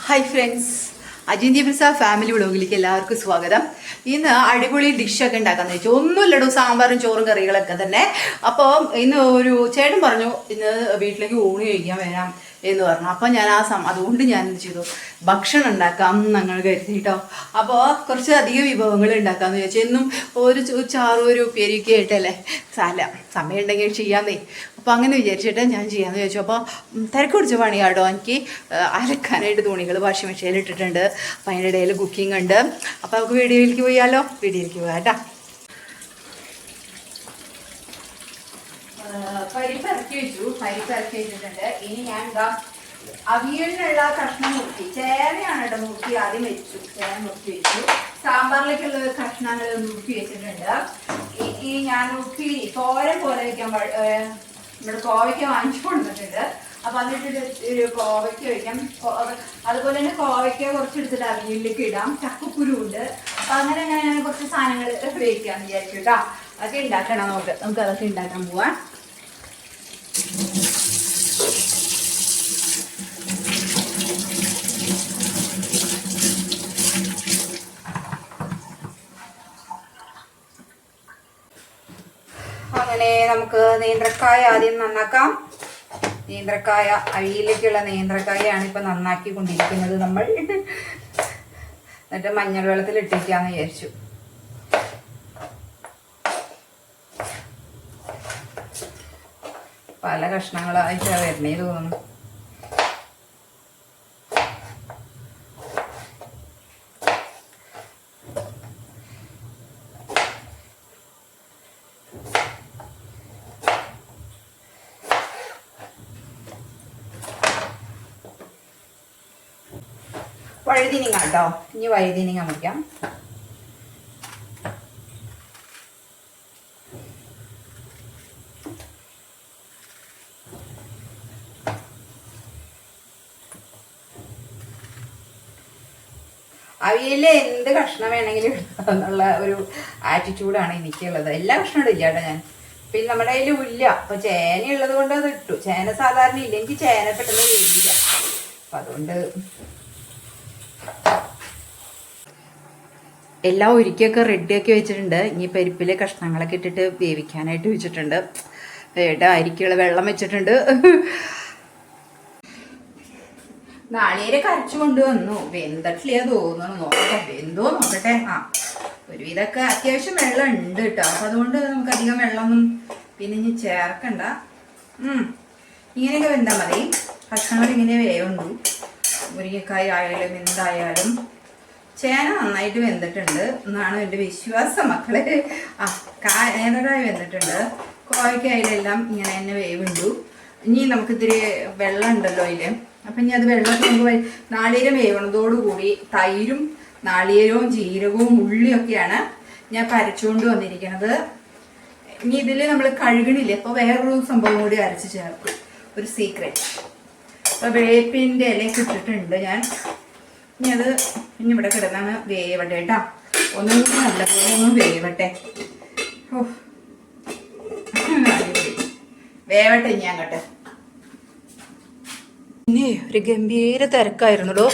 Hi friends, അജിന്ത്യ Prasad family വ്ളോഗിലേക്ക് എല്ലാവർക്കും സ്വാഗതം. ഇന്ന് അടിപൊളി ഡിഷൊക്കെ ഉണ്ടാക്കാന്ന് വെച്ചു. ഒന്നുമില്ലടോ, സാമ്പാറും ചോറും കറികളൊക്കെ തന്നെ. അപ്പോൾ ഇന്ന് ഒരു ചേട്ടൻ പറഞ്ഞു ഇന്ന് വീട്ടിലേക്ക് ഊണ് കഴിക്കാൻ വരാം എന്ന് പറഞ്ഞു. അപ്പോൾ ഞാൻ അതുകൊണ്ട് ഞാൻ എന്ത് ചെയ്തു, ഭക്ഷണം ഉണ്ടാക്കാം ഞങ്ങൾ കരുതി കേട്ടോ. അപ്പോൾ കുറച്ച് അധികം വിഭവങ്ങൾ ഉണ്ടാക്കാമെന്ന് ചോദിച്ചു. എന്നും ഒരു ചാറും ഒരു ഉപ്പേരിയൊക്കെ ആയിട്ടല്ലേ സമയം ഉണ്ടെങ്കിൽ ചെയ്യാന്നേ. അപ്പോൾ അങ്ങനെ വിചാരിച്ചിട്ട് ഞാൻ ചെയ്യാമെന്ന് ചോദിച്ചു. അപ്പോൾ തിരക്ക് പിടിച്ച പണിയാട്ടോ. എനിക്ക് അലക്കാനായിട്ട് തുണികൾ വാഷിംഗ് മെഷീനിൽ ഇട്ടിട്ടുണ്ട്. അപ്പോൾ അതിൻ്റെ ഇടയിൽ കുക്കിംഗ് ഉണ്ട്. അപ്പോൾ നമുക്ക് വീഡിയോയിലേക്ക് പോയാലോ? വീഡിയോയിലേക്ക് പോകാം കേട്ടോ. പരിപ്പ് ഇറക്കി വെച്ചിട്ടുണ്ട്. ഇനി ഞാൻ എന്താ അവിയലിനുള്ള കഷ്ണം മുറുക്കി, ചേനയാണ് കേട്ടോ മുറുക്കി ആദ്യം വെച്ചു. ചേന മുറുക്കി വെച്ചു. സാമ്പാറിലേക്കുള്ള കഷ്ണങ്ങൾ മുറുക്കി വെച്ചിട്ടുണ്ട്. ഈ ഞാൻ മുറുക്കി തോരൻ പോലെ വയ്ക്കാൻ നമ്മുടെ കോവയ്ക്ക വാങ്ങിച്ചു കൊണ്ടിട്ടുണ്ട്. അപ്പൊ അതിട്ടിട്ട് ഒരു കോവയ്ക്ക വയ്ക്കാം. അതുപോലെ തന്നെ കോവയ്ക്ക കുറച്ചെടുത്തിട്ട് അവിയലിലേക്ക് ഇടാം. ചക്കക്കുരു ഉണ്ട്. അപ്പൊ അങ്ങനെ ഞാൻ കുറച്ച് സാധനങ്ങൾ ഉപയോഗിക്കാന്ന് വിചാരിച്ചു കേട്ടോ. അതൊക്കെ ഉണ്ടാക്കണം. നമുക്ക് അതൊക്കെ ഉണ്ടാക്കാൻ പോവാം. അങ്ങനെ നമുക്ക് നേന്ത്രക്കായ ആദ്യം നന്നാക്കാം. നേന്ത്രക്കായ, അവിയലിലേക്കുള്ള നേന്ത്രക്കായാണ് ഇപ്പൊ നന്നാക്കി കൊണ്ടിരിക്കുന്നത് നമ്മൾ. എന്നിട്ട് മഞ്ഞൾ വെള്ളത്തിൽ ഇട്ടിരിക്കാന്ന് വിചാരിച്ചു. പല കഷ്ണങ്ങളായിട്ടാണ് വരണേ തോന്നുന്നു. വഴുതിനിങ്ങ കേട്ടോ. ഇനി വഴുതിനിങ്ങ മുറിക്കാം. അവിയലില് എന്ത് കഷ്ണം വേണമെങ്കിലും ഇടാം എന്നുള്ള ഒരു ആറ്റിറ്റ്യൂഡാണ് എനിക്കുള്ളത്. എല്ലാ കഷ്ണം ഇടില്ല കേട്ടോ ഞാൻ. പിന്നെ നമ്മുടെ കയ്യിൽ ഇല്ല. അപ്പൊ ചേന ഉള്ളത് കൊണ്ട് അത് ഇട്ടു. ചേന സാധാരണ ഇല്ലെങ്കിൽ ചേന പെട്ടെന്ന് വേവില്ല. അപ്പൊ അതുകൊണ്ട് എല്ലാം ഒരുക്കിയൊക്കെ റെഡിയാക്കി വെച്ചിട്ടുണ്ട്. ഇനി പരിപ്പിലെ കഷ്ണങ്ങളൊക്കെ ഇട്ടിട്ട് വേവിക്കാനായിട്ട് വെച്ചിട്ടുണ്ട്. അരിക്കുള്ള വെള്ളം വെച്ചിട്ടുണ്ട്. നാളികേരം കരച്ചു കൊണ്ടുവന്നു. വെന്തട്ടില്ല തോന്നണം. നോക്കട്ടെ, വെന്തോ നോക്കട്ടെ. ഒരുവിധമൊക്കെ അത്യാവശ്യം വെള്ളം ഉണ്ട് കേട്ടോ. അപ്പൊ അതുകൊണ്ട് നമുക്ക് അധികം വെള്ളമൊന്നും പിന്നെ ഇനി ചേർക്കണ്ട. ഇങ്ങനെയൊക്കെ വെന്താൽ മതി. കഷ്ണങ്ങൾ ഇങ്ങനെ വേവുണ്ടു. മുരിങ്ങക്കായ ആയാലും എന്തായാലും ചേന നന്നായിട്ട് വെന്തിട്ടുണ്ട് എന്നാണ് എൻ്റെ വിശ്വാസം മക്കളെ. നേന്ത്രക്കായ വെന്തിട്ടുണ്ട്. കോവയ്ക്കായാലെല്ലാം ഇങ്ങനെ തന്നെ വേവുണ്ടു. ഇനി നമുക്കിത്തിരി വെള്ളം ഉണ്ടല്ലോ അതിൽ. അപ്പം ഇനി അത് വെള്ളത്തിൽ നമുക്ക് നാളികേരം വേവണതോടുകൂടി തൈരും നാളികേരവും ജീരകവും ഉള്ളിയൊക്കെയാണ് ഞാൻ കരച്ചുകൊണ്ട് വന്നിരിക്കുന്നത്. ഇനി ഇതിൽ നമ്മൾ കഴുകണില്ലേ, അപ്പോൾ വേറൊരു സംഭവം കൂടി അരച്ച് ചേർക്കും, ഒരു സീക്രട്ട്. അപ്പോൾ വേപ്പിൻ്റെ ഇലയൊക്കെ ഇട്ടിട്ടുണ്ട് ഞാൻ. ഇനി അത് ഇനി ഇവിടെ കിടന്നാണ് വേവട്ടെ കേട്ടോ. ഒന്നും കൂടി നല്ലപോലെ ഒന്ന് വേവട്ടെ. വേവട്ടെ ഇനി അങ്ങോട്ട്. ഇനി ഒരു ഗംഭീര തിരക്കായിരുന്നല്ലോ.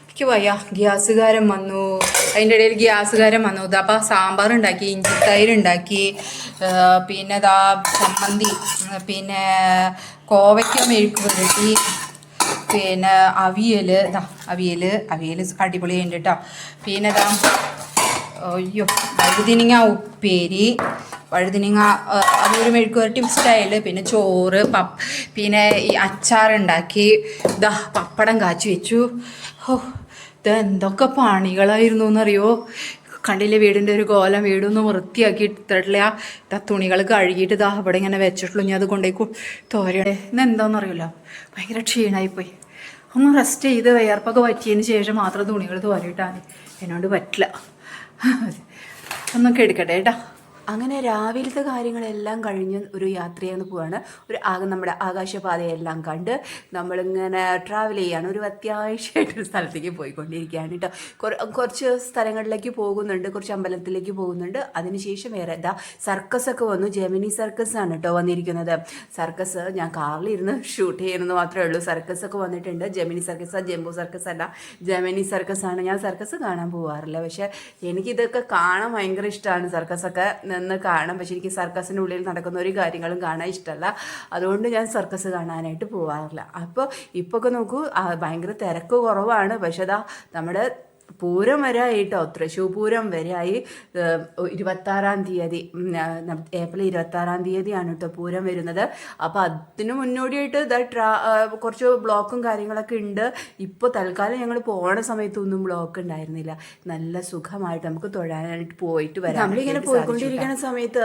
എനിക്ക് വയ്യ. ഗ്യാസുകാരൻ വന്നു. അതിൻ്റെ ഇടയിൽ ഗ്യാസുകാരൻ വന്നു. അപ്പം സാമ്പാർ ഉണ്ടാക്കി, ഇഞ്ചിത്തൈരുണ്ടാക്കി, പിന്നെ ചമ്മന്തി, പിന്നെ കോവയ്ക്ക മെഴുക്ക് പുരട്ടി, പിന്നെ അവിയൽ അടിപൊളിയുണ്ട് കേട്ടോ. പിന്നെ അയ്യോ വഴുതിനിങ്ങ ഉപ്പേരി, വഴുതിനിങ്ങ അതൊരു മെഴുക്ക് പുരട്ടി സ്റ്റൈല്, പിന്നെ ചോറ്, പിന്നെ ഈ അച്ചാറുണ്ടാക്കി, പപ്പടം കാച്ചി വെച്ചു. എന്തൊക്കെ പണികളായിരുന്നു എന്നറിയോ. കണ്ടില്ലേ വീടിൻ്റെ ഒരു കോലം. വീടൊന്നും വൃത്തിയാക്കി ഇട്ടിട്ടില്ല. തുണികൾ കഴുകിയിട്ട് ഇവിടെ ഇങ്ങനെ വെച്ചിട്ടുള്ളൂ. ഞാൻ അത് കൊണ്ടുപോയി തോരയുടെ ഇന്നെന്താണെന്നറിയില്ല, ഭയങ്കര ക്ഷീണമായിപ്പോയി. ഒന്ന് റെസ്റ്റ് ചെയ്ത് വയർപ്പൊക്കെ പറ്റിയതിന് ശേഷം മാത്രം തുണികൾ തോരയിട്ടാൽ മതി. എന്നോട് പറ്റില്ല. ഒന്നൊക്കെ എടുക്കട്ടെ കേട്ടോ. അങ്ങനെ രാവിലത്തെ കാര്യങ്ങളെല്ലാം കഴിഞ്ഞ് ഒരു യാത്രയാണ് പോവാണ്. നമ്മുടെ ആകാശപാതയെല്ലാം കണ്ട് നമ്മളിങ്ങനെ ട്രാവൽ ചെയ്യാണ്. ഒരു അത്യാവശ്യമായിട്ടൊരു സ്ഥലത്തേക്ക് പോയിക്കൊണ്ടിരിക്കുകയാണ് കേട്ടോ. കുറച്ച് സ്ഥലങ്ങളിലേക്ക് പോകുന്നുണ്ട്, കുറച്ച് അമ്പലത്തിലേക്ക് പോകുന്നുണ്ട്. അതിനുശേഷം വേറെ സർക്കസൊക്കെ വന്നു. ജെമിനി സർക്കസ് ആണ് കേട്ടോ വന്നിരിക്കുന്നത്. സർക്കസ് ഞാൻ കാറിലിരുന്ന് ഷൂട്ട് ചെയ്യുന്നത് മാത്രമേ ഉള്ളൂ. സർക്കസൊക്കെ വന്നിട്ടുണ്ട്. ജെമിനി സർക്കസ്, ജംബോ സർക്കസ് അല്ല, ജെമിനി സർക്കസ് ആണ്. ഞാൻ സർക്കസ് കാണാൻ പോവാറില്ല, പക്ഷേ എനിക്കിതൊക്കെ കാണാൻ ഭയങ്കര ഇഷ്ടമാണ്. സർക്കസൊക്കെ നിന്ന് കാണാം. പക്ഷെ എനിക്ക് സർക്കസിൻ്റെ ഉള്ളിൽ നടക്കുന്ന ഒരു കാര്യങ്ങളും കാണാൻ ഇഷ്ടമല്ല. അതുകൊണ്ട് ഞാൻ സർക്കസ് കാണാനായിട്ട് പോവാറില്ല. അപ്പോൾ ഇപ്പോൾ ഒക്കെ നോക്കൂ, ഭയങ്കര തിരക്ക് കുറവാണ്. പക്ഷെ നമ്മുടെ പൂരം വരെയായിട്ടോ, തൃശ്ശൂർ പൂരം വരെയായി. 26-ാം തീയതി, ഏപ്രിൽ 26-ാം തീയതിയാണ് കേട്ടോ പൂരം വരുന്നത്. അപ്പോൾ അതിന് മുന്നോടിയായിട്ട് കുറച്ച് ബ്ലോക്കും കാര്യങ്ങളൊക്കെ ഉണ്ട്. ഇപ്പോൾ തൽക്കാലം ഞങ്ങൾ പോണ സമയത്തൊന്നും ബ്ലോക്ക് ഉണ്ടായിരുന്നില്ല. നല്ല സുഖമായിട്ട് നമുക്ക് തൊഴാനായിട്ട് പോയിട്ട് വരാം. നമ്മളിങ്ങനെ പോയിക്കൊണ്ടിരിക്കുന്ന സമയത്ത്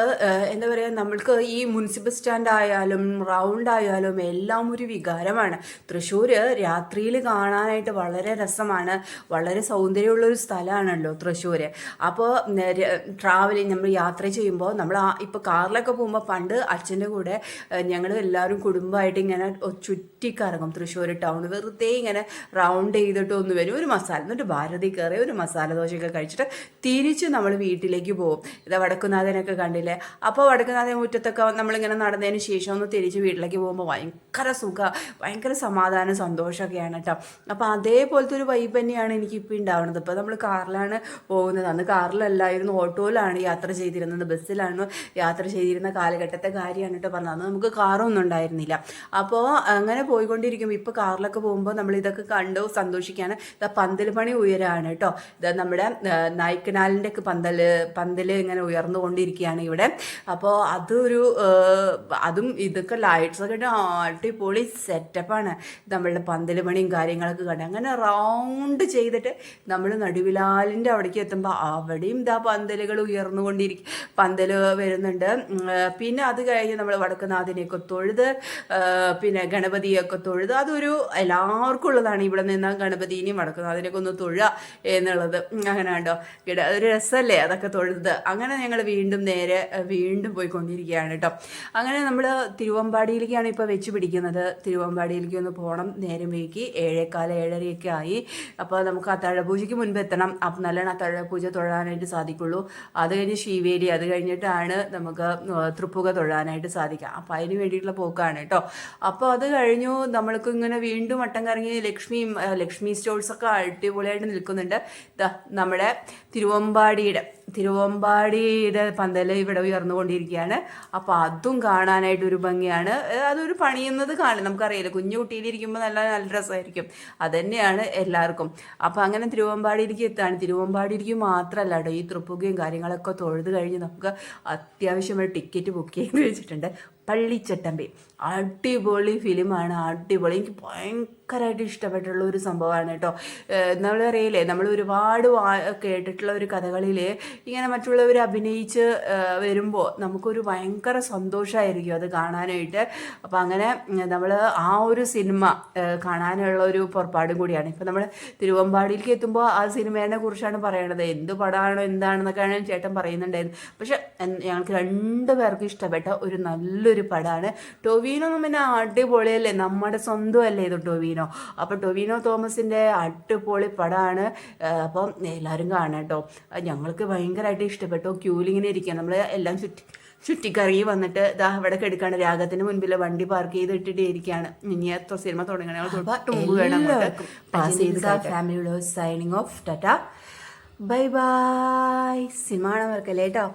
എന്താ പറയുക, നമ്മൾക്ക് ഈ മുനിസിപ്പൽ സ്റ്റാൻഡ് ആയാലും റൗണ്ട് ആയാലും എല്ലാം ഒരു വികാരമാണ്. തൃശ്ശൂർ രാത്രിയിൽ കാണാനായിട്ട് വളരെ രസമാണ്. വളരെ സൗന്ദര്യമുള്ളൊരു സ്ഥലമാണല്ലോ തൃശ്ശൂർ. അപ്പോൾ ട്രാവലിങ് നമ്മൾ യാത്ര ചെയ്യുമ്പോൾ നമ്മൾ ഇപ്പോൾ കാറിലൊക്കെ പോകുമ്പോൾ പണ്ട് അച്ഛൻ്റെ കൂടെ ഞങ്ങൾ എല്ലാവരും കുടുംബമായിട്ട് ഇങ്ങനെ ചുറ്റിക്കറങ്ങും തൃശ്ശൂർ ടൗൺ. വെറുതെ ഇങ്ങനെ റൗണ്ട് ചെയ്തിട്ട് ഒന്ന് വരും, ഒരു മസാല, എന്നിട്ട് ഭാരതി കയറി ഒരു മസാല ദോശയൊക്കെ കഴിച്ചിട്ട് തിരിച്ച് നമ്മൾ വീട്ടിലേക്ക് പോകും. വടക്കുന്നാഥനൊക്കെ കണ്ടില്ലേ? അപ്പോൾ വടക്കുന്നാഥൻ മുറ്റത്തൊക്കെ നമ്മളിങ്ങനെ നടന്നതിന് ശേഷം ഒന്ന് തിരിച്ച് വീട്ടിലേക്ക് പോകുമ്പോൾ ഭയങ്കര സുഖം, ഭയങ്കര സമാധാനം, സന്തോഷമൊക്കെയാണ് കേട്ടോ. അപ്പോൾ അതേപോലത്തെ ഒരു വൈബ് തന്നെയാണ് എനിക്കിപ്പോൾ ഉണ്ടാവുന്നത്. ഇപ്പോൾ നമ്മൾ കാറിലാണ് പോകുന്നത്. അന്ന് കാറിലല്ലായിരുന്നു, ഓട്ടോയിലാണ് യാത്ര ചെയ്തിരുന്നത്, ബസ്സിലാണ് യാത്ര ചെയ്തിരുന്ന കാലഘട്ടത്തെ കാര്യമാണ് കേട്ടോ പറഞ്ഞത്. അന്ന് നമുക്ക് കാറൊന്നും ഉണ്ടായിരുന്നില്ല. അപ്പോൾ അങ്ങനെ പോയിക്കൊണ്ടിരിക്കും. ഇപ്പോൾ കാറിലൊക്കെ പോകുമ്പോൾ നമ്മൾ ഇതൊക്കെ കണ്ടു സന്തോഷിക്കുകയാണ്. പന്തൽ പണി ഉയരാണ് കേട്ടോ. നമ്മുടെ നായ്ക്കനാലിൻ്റെ ഒക്കെ പന്തൽ ഇങ്ങനെ ഉയർന്നുകൊണ്ടിരിക്കുകയാണ് ഇവിടെ. അപ്പോൾ അതും ഇതൊക്കെ ലൈറ്റ്സൊക്കെ ഇട്ട് അടിപൊളി സെറ്റപ്പാണ്. നമ്മളുടെ പന്തൽ പണിയും കാര്യങ്ങളൊക്കെ കണ്ട് അങ്ങനെ റൗണ്ട് ചെയ്തിട്ട് നമ്മൾ നടുവിലാലിൻ്റെ അവിടേക്ക് എത്തുമ്പോൾ അവിടെയും പന്തലുകൾ ഉയർന്നുകൊണ്ടിരിക്കും, പന്തൽ വരുന്നുണ്ട്. പിന്നെ അത് കഴിഞ്ഞ് നമ്മൾ വടക്കുന്നാഥനെയൊക്കെ തൊഴുത്, പിന്നെ ഗണപതിയൊക്കെ തൊഴുത്, അതൊരു എല്ലാവർക്കും ഉള്ളതാണ്. ഇവിടെ നിന്ന് ഗണപതിനെയും വടക്കുന്നാഥനെയൊക്കെ ഒന്ന് തൊഴുക എന്നുള്ളത്. അങ്ങനെ കണ്ടോ, ഒരു രസമല്ലേ അതൊക്കെ തൊഴുത്. അങ്ങനെ ഞങ്ങൾ വീണ്ടും പോയിക്കൊണ്ടിരിക്കുകയാണ് കേട്ടോ. അങ്ങനെ നമ്മൾ തിരുവമ്പാടിയിലേക്കാണ് ഇപ്പോൾ വെച്ച് പിടിക്കുന്നത്. തിരുവമ്പാടിയിലേക്ക് ഒന്ന് പോകണം. നേരം വൈകി 7:15-7:30 ആയി. അപ്പോൾ നമുക്ക് അത്താഴപൂജയ്ക്ക് മുൻപ് എത്തണം. അപ്പം നല്ലോണം അത്താഴപൂജ തൊഴാനായിട്ട് സാധിക്കുള്ളൂ. അത് കഴിഞ്ഞ് ശിവേലി, അത് കഴിഞ്ഞിട്ടാണ് നമുക്ക് തൃപ്പുക തൊഴാനായിട്ട് സാധിക്കുക. അപ്പം അതിന് വേണ്ടിയിട്ടുള്ള പോക്കാണ് കേട്ടോ. അപ്പോൾ അത് കഴിഞ്ഞു നമ്മൾക്ക് ഇങ്ങനെ വീണ്ടും വട്ടം കറങ്ങി ലക്ഷ്മി സ്റ്റോഴ്സൊക്കെ അടിപൊളിയായിട്ട് നിൽക്കുന്നുണ്ട്. നമ്മുടെ തിരുവമ്പാടിയുടെ പന്തൽ ഇവിടെ ഉയർന്നുകൊണ്ടിരിക്കുകയാണ്. അപ്പോൾ അതും കാണാനായിട്ടൊരു ഭംഗിയാണ്. അതൊരു പണിയുന്നത് നമുക്കറിയില്ല, കുഞ്ഞു കുട്ടിയിലിരിക്കുമ്പോൾ നല്ല രസമായിരിക്കും. അതുതന്നെയാണ് എല്ലാവർക്കും. അപ്പോൾ അങ്ങനെ തിരുവമ്പാടിയിലേക്ക് എത്താണ്. തിരുവമ്പാടിയിലേക്ക് മാത്രമല്ല കേട്ടോ, ഈ തൃപ്പുകയും കാര്യങ്ങളൊക്കെ തൊഴുത് കഴിഞ്ഞ് നമുക്ക് അത്യാവശ്യമായി ടിക്കറ്റ് ബുക്ക് ചെയ്ത് വെച്ചിട്ടുണ്ട്. പള്ളിച്ചട്ടമ്പി അടിപൊളി ഫിലിമാണ്, അടിപൊളി. എനിക്ക് ഭയങ്കരമായിട്ട് ഇഷ്ടപ്പെട്ടുള്ള ഒരു സംഭവമാണ് കേട്ടോ. നമ്മളറിയില്ലേ, നമ്മൾ ഒരുപാട് കേട്ടിട്ടുള്ള ഒരു കഥകളിൽ ഇങ്ങനെ മറ്റുള്ളവർ അഭിനയിച്ച് വരുമ്പോൾ നമുക്കൊരു ഭയങ്കര സന്തോഷമായിരിക്കും അത് കാണാനായിട്ട്. അപ്പോൾ അങ്ങനെ നമ്മൾ ആ ഒരു സിനിമ കാണാനുള്ള ഒരു പുറപ്പാടും കൂടിയാണ്. ഇപ്പോൾ നമ്മൾ തിരുവമ്പാടിയിലേക്ക് എത്തുമ്പോൾ ആ സിനിമേനെ കുറിച്ചാണ് പറയണത്. എന്ത് പടമാണോ എന്താണെന്നൊക്കെയാണ് ചേട്ടൻ പറയുന്നുണ്ടായിരുന്നു. പക്ഷെ ഞങ്ങൾക്ക് 2 പേർക്കും ഇഷ്ടപ്പെട്ട ഒരു നല്ലൊരു പടമാണ്. ടൊവിനോ പിന്നെ അടിപൊളിയല്ലേ, നമ്മുടെ സ്വന്തമല്ലേ ഇത് ടൊവിനോ. അപ്പോൾ ടൊവിനോ തോമസിൻ്റെ അടിപൊളി പടമാണ്. അപ്പം എല്ലാവരും കാണാം കേട്ടോ. ഞങ്ങൾക്ക് ഭയങ്കരമായിട്ട് ഇഷ്ടപ്പെട്ടു. ക്യൂലിങ്ങനെ ഇരിക്കുക, നമ്മൾ എല്ലാം ചുറ്റിക്കറങ്ങി വന്നിട്ട് ഇവിടെ കിടക്കാണ്. രാഗത്തിന് മുൻപിൽ വണ്ടി പാർക്ക് ചെയ്ത് ഇട്ടിട്ട് ഇരിക്കുകയാണ്. ഇനി എത്ര സിനിമ തുടങ്ങണേ മുമ്പ് വേണം പാസ് ചെയ്ത്. Family vlogs signing off. Tata, bye bye. Cinema കാണാൻ മറക്കല്ലേ കേട്ടോ.